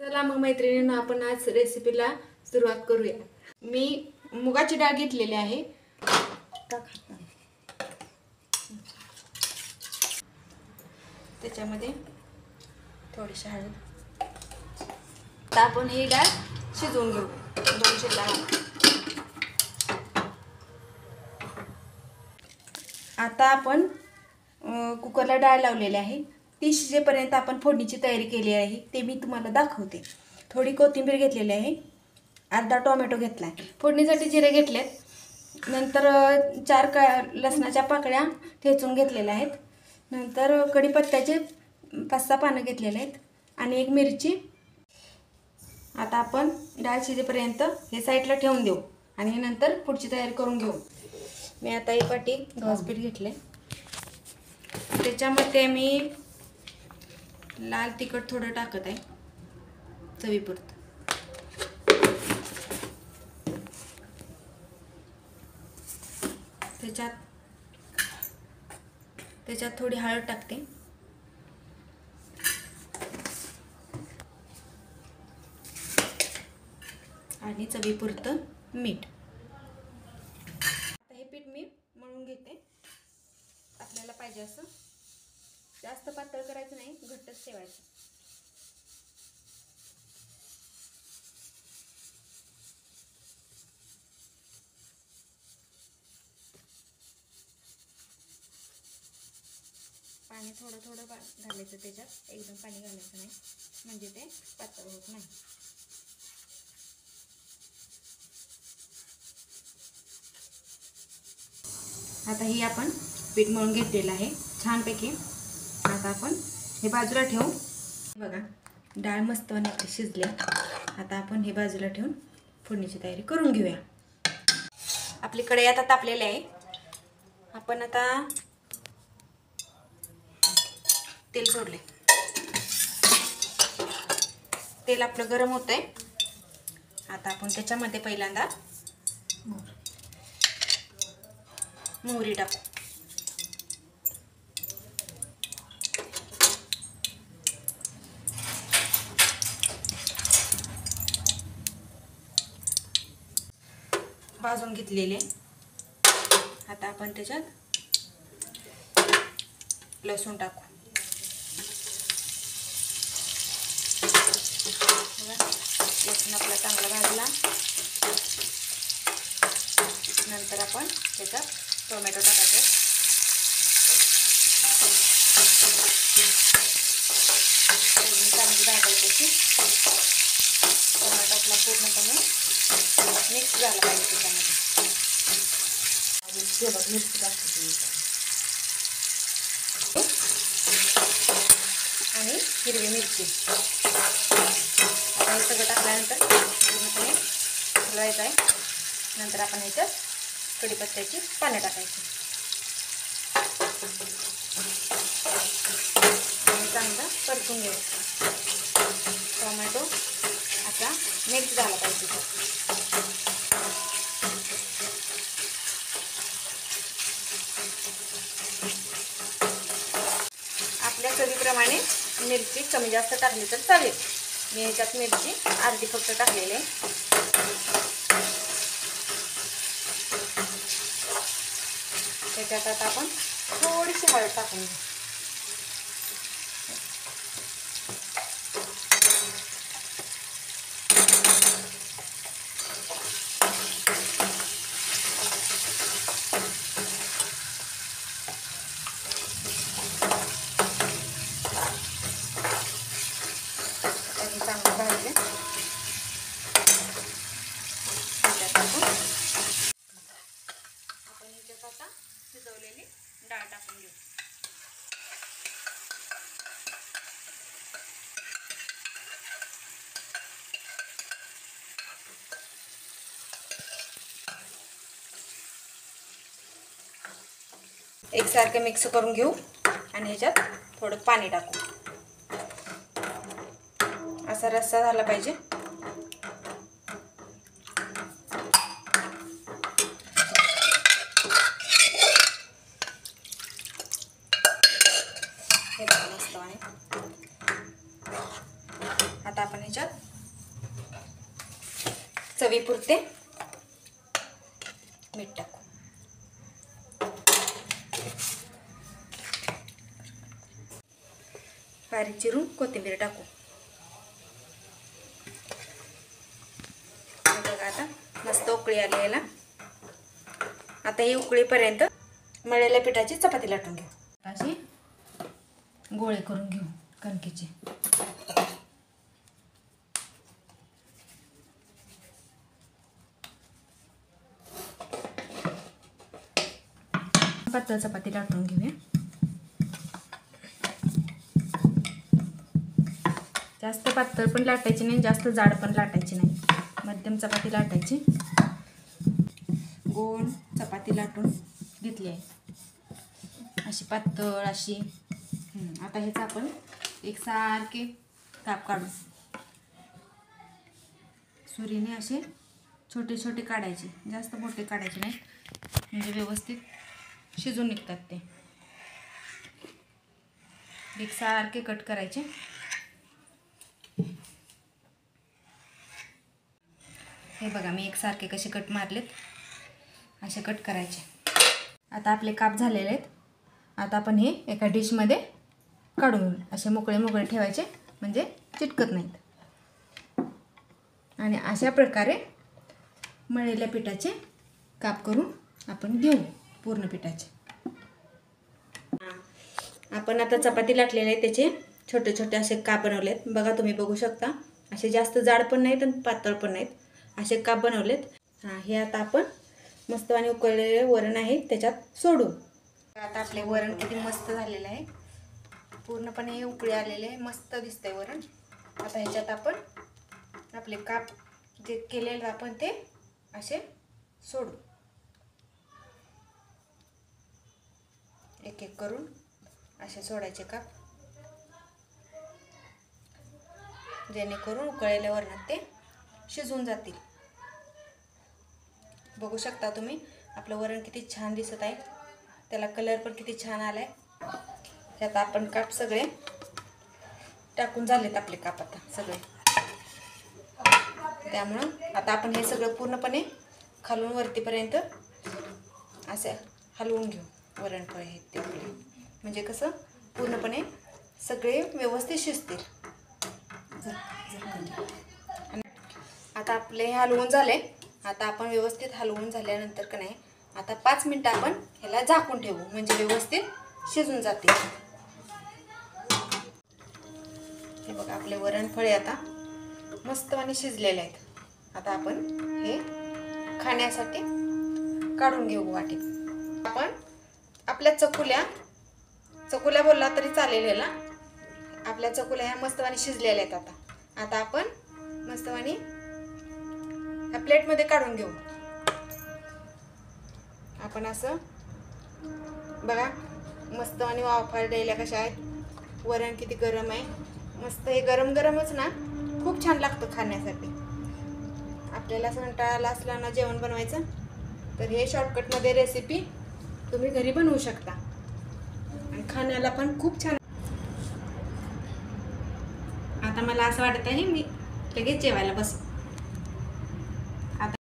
चला मग मैत्रिणींनो, आपण आज रेसिपीला सुरुवात करूया। मी मुगाची डाळ घेतलेली आहे। त्याच्यामध्ये थोडीशी हळद। आता आपण ही डाळ शिजवून घेऊ। दोनशे डाळ आता आपण कुकरला डाळ लावलेली आहे। ती शिजेपर्यंत आपण फोडणीची तयारी केली आहे, ते मी तुम्हाला दाखवते। थोडी कोथिंबीर घेतलेली आहे, अर्धा टोमॅटो घेतला आहे, फोडणीसाठी जिरे घेतलेत, नंतर 4 लसणाच्या पाकळ्या ठेचून घेतलेल्या आहेत, नंतर कढीपत्त्याचे 5-6 पानं घेतलेले आहेत आणि 1 मिरची। आता आपण डाळ शिजेपर्यंत हे साईडला ठेवून देऊ आणि नंतर पुढची तयारी करून घेऊ। मी आता एक वाटी गव्हाचं पीठ घेतले, त्याच्यामध्ये मी लाल तिखट थोडं टाकत आहे चवीपुरतं। त्याच्यात थोडी हळद टाकते आणि चवीपुरतं मीठ। आता हे पीठ मी मळून घेते। आपल्याला पाहिजे असं जास्त पातळ करायचं नाही, घट्टच ठेवायचं। पाणी थोडं थोडं घालायचं त्याच्यात, एकदम पाणी घालायचं नाही, म्हणजे ते पातळ होत नाही। आता ही आपण पीठ मळून घेतलेलं आहे छानपैकी। आता आपण हे बाजूला ठेवू। बघा डाळ मस्त शिजली। आता आपण हे बाजूला ठेवून फोडणीची तयारी करून घेऊया। आपली कढई आता तापलेली आहे। आपण आता तेल सोडले, तेल आपलं गरम होतंय। आता आपण त्याच्यामध्ये पहिल्यांदा मोहरी टाकू। भाजून घेतलेले। आता आपण त्याच्यात लसूण टाकू। लसूण आपला चांगला भाजला, नंतर आपण त्याच्यात टोमॅटो टाकायचे। फोडणी चांगली भाजायची। टोमॅटो आपला पूर्णपणे मिक्स झाला पाहिजे त्याच्यामध्ये। मिरची टाकायची आणि हिरवी मिरची। आता हे सगळं टाकल्यानंतर पूर्णपणे हलवायचं आहे। नंतर आपण ह्याच्यात कढीपत्त्याची पानं टाकायची आणि चांगलं परतून घ्यायचं। टोमॅटो आता मिक्स झाला पाहिजे। आपल्या चवीप्रमाणे मिरची कमी जास्त टाकली तर चालेल। मी ह्याच्यात मिरची अर्धी फक्त टाकलेली आहे। त्याच्यात आता आपण थोडीशी हळद टाकून घेऊ। चांगलं भाजले, आपण ह्याच्यात आता शिजवलेली डाळ टाकून घेऊ। एकसारखं मिक्स करून घेऊ आणि ह्याच्यात थोडं पाणी टाकू। असा रस्सा झाला पाहिजे। हे बघा मस्त आहे। आता आपण ह्याच्यात चवीपुरते मीठ टाकू. बारीक चिरून कोथिंबीर टाकू. बघा आता मस्त उकळी आली याला. आता ही उकळीपर्यंत मळलेल्या पिठाची चपाती लाटून घेऊ. अशी गोळे करून घेऊ कणकेचे. पातळ चपाती लाटून घेऊया. जास्त पातळ पण लाटायची नाही, जास्त जाड पण लाटायची नाही, मध्यम चपाती लाटायची. गोल चपाती लाटून घेतली आहे अशी पातळ अशी. आता हेच आपण एकसारखे काप काढू. सुरीने असे छोटे छोटे काढायचे, जास्त मोठे काढायचे नाही, म्हणजे व्यवस्थित शिजून निघतात ते. एकसारखे कट करायचे. हे बघा मी एकसारखे कसे कट मारलेत, असे कट करायचे. आता आपले काप झालेले आहेत. आता आपण हे एका डिशमध्ये काढून असे मोकळे मोकळे ठेवायचे, म्हणजे चिटकत नाहीत. आणि अशा प्रकारे मळलेल्या पिठाचे काप करून आपण घेऊ पूर्ण पिठाचे. आपण आता चपाती लाटलेले आहे, त्याचे छोटे छोटे असे काप बनवलेत. बघा तुम्ही बघू शकता, असे जास्त जाड पण नाहीत आणि पातळ पण नाहीत, असे काप बनवलेत. हे आता आपण मस्त आणि उकळलेले वरण आहे त्याच्यात सोडू. आता आपले वरण किती मस्त झालेलं आहे, पूर्णपणे उकळी आलेले आहे, मस्त दिसतंय वरण. आता ह्याच्यात आपण आपले काप जे केलेले आपण ते असे सोडू. एक एक करून असे सोडायचे काप, जेणेकरून उकळलेल्या वरणात ते शिजून जातील. बघू शकता तुम्ही आपलं वरण किती छान दिसत आहे, त्याला कलर पण किती छान आलाय. त्यात आपण काप सगळे टाकून झालेत आपले काप आता सगळे. त्यामुळं आता आपण हे सगळं पूर्णपणे खालून वरतीपर्यंत असे हलवून घेऊ. वरणफळ हे ते आपले, म्हणजे कसं पूर्णपणे सगळे व्यवस्थित शिजतील. आता आपले हलवून झाले. आता आपण व्यवस्थित हलवून झाल्यानंतर का नाही, आता 5 मिनिटं आपण ह्याला झाकून ठेवू, म्हणजे व्यवस्थित शिजून जाते. हे बघा आपले वरणफळे आता मस्त आणि शिजलेले आहेत. आता आपण हे खाण्यासाठी काढून घेऊ वाटीत. आपण आपल्या चकुल्या बोलला तरी चालेल याला. आपल्या चकुल्या ह्या मस्त आणि शिजलेल्या आहेत. आता आपण मस्त आणि ह्या प्लेटमध्ये काढून घेऊ. आपण असं बघा मस्त आणि वाफाळलेल्या कशा आहेत. वरण किती गरम आहे, मस्त. हे गरम गरमच ना खूप छान लागतं खाण्यासाठी. आपल्याला कंटाळा आला असला ना जेवण बनवायचं, तर हे शॉर्टकटमध्ये रेसिपी तुम्ही घरी बनवू शकता आणि खाण्याला पण खूप छान. आता मला असं वाटत आहे मी लगेच जेवायला बसू.